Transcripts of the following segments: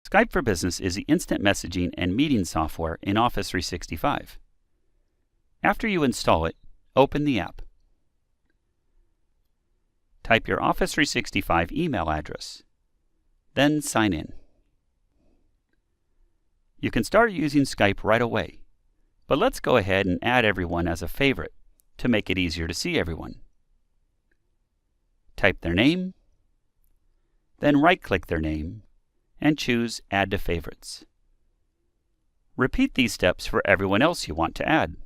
Skype for Business is the instant messaging and meeting software in Office 365. After you install it, open the app. Type your Office 365 email address. Then sign in. You can start using Skype right away, but let's go ahead and add everyone as a favorite to make it easier to see everyone. Type their name, then right-click their name and choose Add to Favorites. Repeat these steps for everyone else you want to add.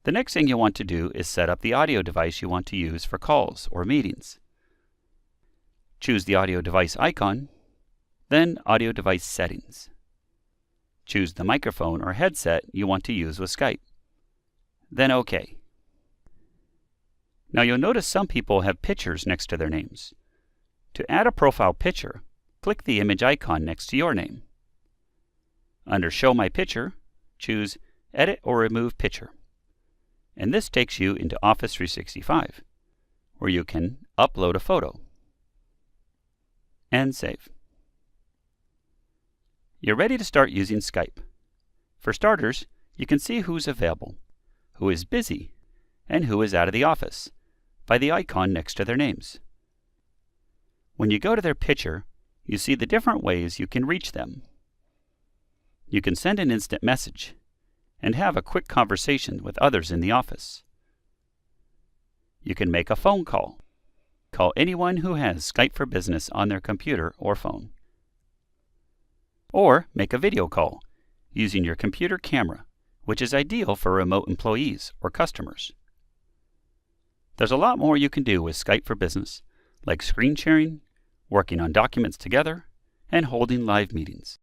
The next thing you want to do is set up the audio device you want to use for calls or meetings. Choose the audio device icon, then Audio Device Settings. Choose the microphone or headset you want to use with Skype. Then OK. Now you'll notice some people have pictures next to their names. To add a profile picture, click the image icon next to your name. Under Show My Picture, choose Edit or Remove Picture. And this takes you into Office 365, where you can upload a photo and save. You're ready to start using Skype. For starters, you can see who's available, who is busy, and who is out of the office by the icon next to their names. When you go to their picture, you see the different ways you can reach them. You can send an instant message and have a quick conversation with others in the office. You can make a phone call. Call anyone who has Skype for Business on their computer or phone. Or make a video call using your computer camera, which is ideal for remote employees or customers. There's a lot more you can do with Skype for Business, like screen sharing, working on documents together, and holding live meetings.